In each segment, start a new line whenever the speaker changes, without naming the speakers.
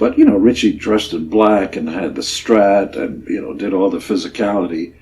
But, Ritchie dressed in black and had the Strat and, did all the physicality.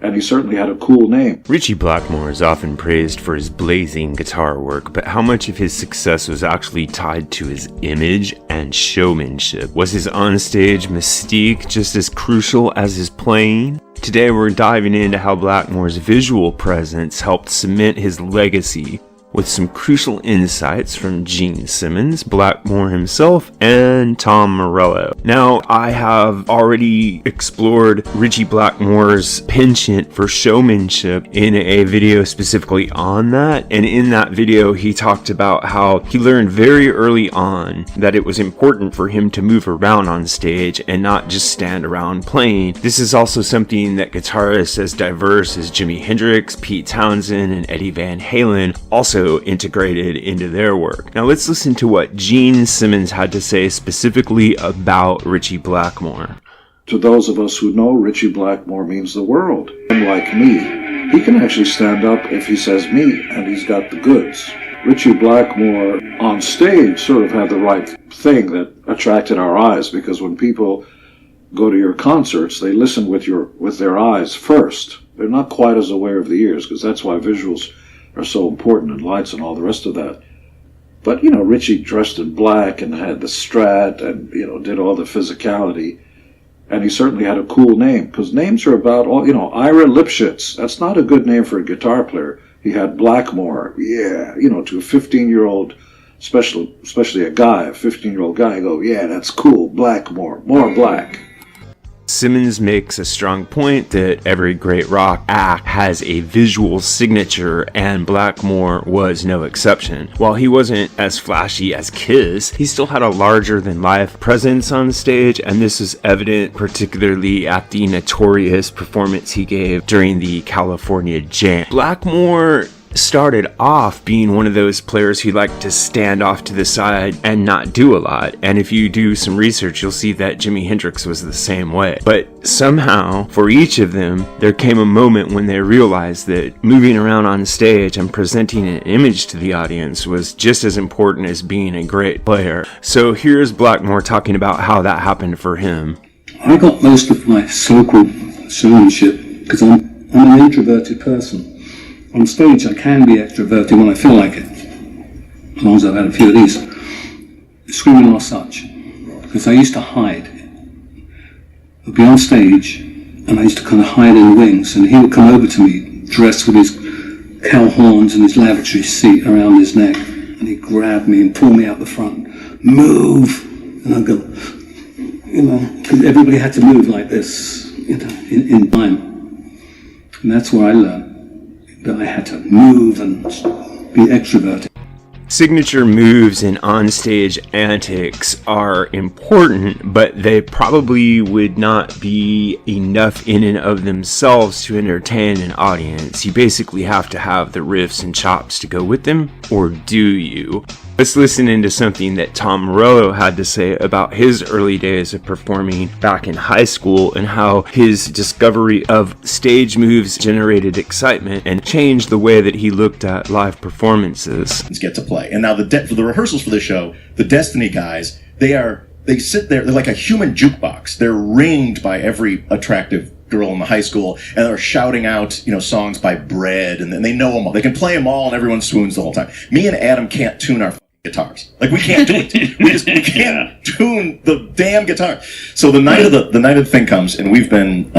And he certainly had a cool name.
Ritchie Blackmore is often praised for his blazing guitar work, but how much of his success was actually tied to his image and showmanship? Was his onstage mystique just as crucial as his playing? Today we're diving into how Blackmore's visual presence helped cement his legacy, with some crucial insights from Gene Simmons, Blackmore himself, and Tom Relo. Now, I have already explored Ritchie Blackmore's penchant for showmanship in a video specifically on that, and in that video he talked about how he learned very early on that it was important for him to move around on stage and not just stand around playing. This is also something that guitarists as diverse as Jimi Hendrix, Pete Townsend, and Eddie Van Halen also integrated into their work. Now let's listen to what Gene Simmons had to say specifically about Ritchie Blackmore.
To those of us who know, Ritchie Blackmore means the world. Unlike me, he can actually stand up if he says me, and he's got the goods. Ritchie Blackmore on stage sort of had the right thing that attracted our eyes, because when people go to your concerts, they listen with their eyes first. They're not quite as aware of the ears, because that's why visuals are so important, and lights and all the rest of that. But, Ritchie dressed in black and had the Strat and, did all the physicality. And he certainly had a cool name, because names are about all, Ira Lipschitz. That's not a good name for a guitar player. He had Blackmore. Yeah, to a 15-year-old, especially a 15-year-old guy, go, yeah, that's cool, Blackmore, more black.
Simmons makes a strong point that every great rock act has a visual signature, and Blackmore was no exception. While he wasn't as flashy as Kiss, he still had a larger-than-life presence on stage, and this is evident particularly at the notorious performance he gave during the California Jam. Blackmore started off being one of those players who liked to stand off to the side and not do a lot, and if you do some research you'll see that Jimi Hendrix was the same way. But somehow, for each of them, there came a moment when they realized that moving around on stage and presenting an image to the audience was just as important as being a great player. So here's Blackmore talking about how that happened for him.
I got most of my so-called showmanship because I'm an introverted person. On stage, I can be extroverted when I feel like it, as long as I've had a few of these. Screaming or such, because I used to hide. I'd be on stage, and I used to kind of hide in the wings, and he would come over to me, dressed with his cow horns and his lavatory seat around his neck, and he'd grab me and pull me out the front. Move! And I'd go, because everybody had to move like this, in time. And that's where I learned that I had to move and be extroverted.
Signature moves and onstage antics are important, but they probably would not be enough in and of themselves to entertain an audience. You basically have to have the riffs and chops to go with them, or do you? Let's listen into something that Tom Relo had to say about his early days of performing back in high school and how his discovery of stage moves generated excitement and changed the way that he looked at live performances.
Get to play. And now for the rehearsals for the show, the Destiny guys, they sit there, they're like a human jukebox. They're ringed by every attractive girl in the high school, and they're shouting out, songs by Bread, and then they know them all. They can play them all, and everyone swoons the whole time. Me and Adam can't tune our guitars. Like, we can't do it. We can't tune the damn guitar. So the night of the thing comes, and we've been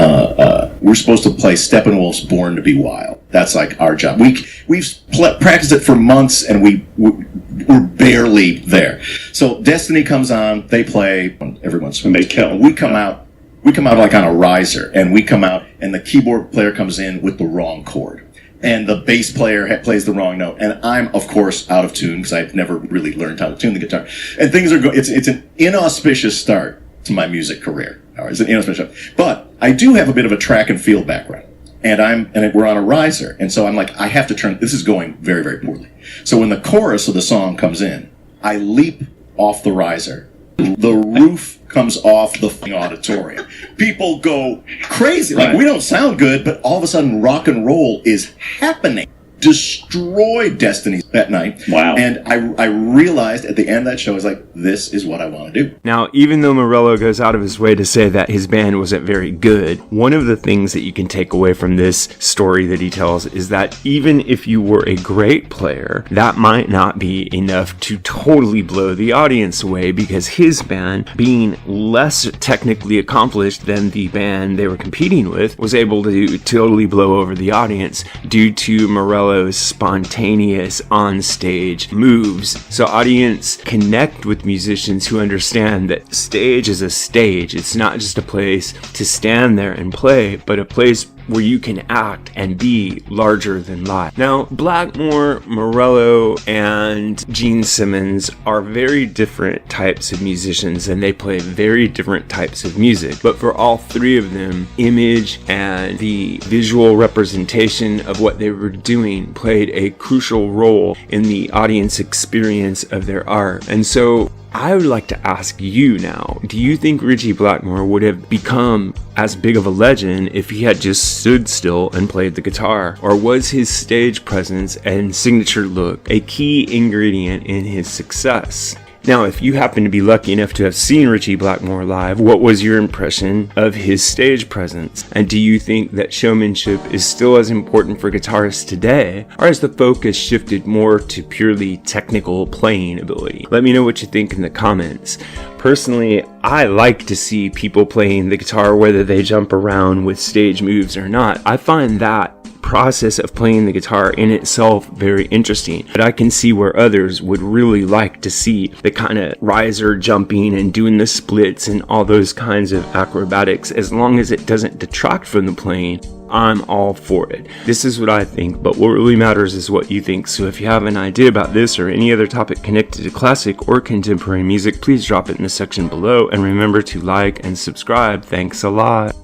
we're supposed to play Steppenwolf's Born to Be Wild. That's like our job. We've practiced it for months, and we're barely there. So Destiny comes on, they play, everyone swoons.
And they kill.
We come out like on a riser, and we come out, and the keyboard player comes in with the wrong chord. And the bass player plays the wrong note. And I'm, of course, out of tune because I've never really learned how to tune the guitar. And things are going, it's an inauspicious start to my music career. It's an inauspicious start. But I do have a bit of a track and field background. And we're on a riser. And so I'm like, I have to turn, this is going very, very poorly. So when the chorus of the song comes in, I leap off the riser. The roof comes off the auditorium. People go crazy. Like, we don't sound good, but all of a sudden rock and roll is happening. destroyed Destiny that night.
Wow.
And I realized at the end of that show, I was like, this is what I want to do.
Now, even though Morello goes out of his way to say that his band wasn't very good, one of the things that you can take away from this story that he tells is that even if you were a great player, that might not be enough to totally blow the audience away, because his band, being less technically accomplished than the band they were competing with, was able to totally blow over the audience due to Morello's spontaneous on-stage moves. So audience connect with musicians who understand that stage is a stage. It's not just a place to stand there and play, but a place where you can act and be larger than life. Now, Blackmore, Morello, and Gene Simmons are very different types of musicians, and they play very different types of music. But for all three of them, image and the visual representation of what they were doing played a crucial role in the audience experience of their art. And so I would like to ask you now, do you think Ritchie Blackmore would have become as big of a legend if he had just stood still and played the guitar? Or was his stage presence and signature look a key ingredient in his success? Now, if you happen to be lucky enough to have seen Ritchie Blackmore live, what was your impression of his stage presence? And do you think that showmanship is still as important for guitarists today, or has the focus shifted more to purely technical playing ability? Let me know what you think in the comments. Personally, I like to see people playing the guitar whether they jump around with stage moves or not. I find that process of playing the guitar in itself very interesting, but I can see where others would really like to see the kind of riser jumping and doing the splits and all those kinds of acrobatics. As long as it doesn't detract from the playing, I'm all for it. This is what I think, but what really matters is what you think. So if you have an idea about this or any other topic connected to classic or contemporary music, please drop it in the section below, and remember to like and subscribe. Thanks a lot.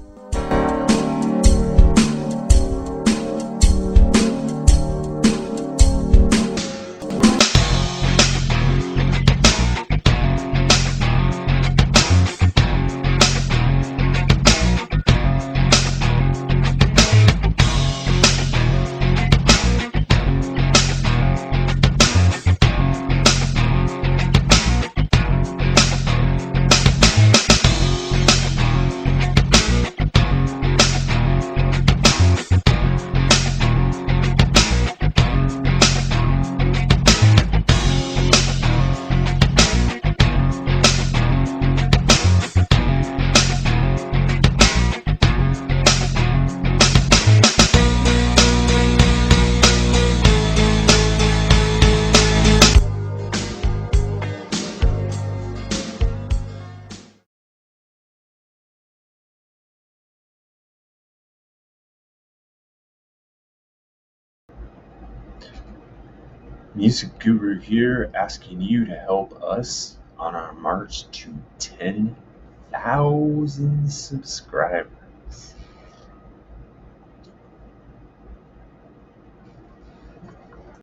Music Guru here, asking you to help us on our march to 10,000 subscribers.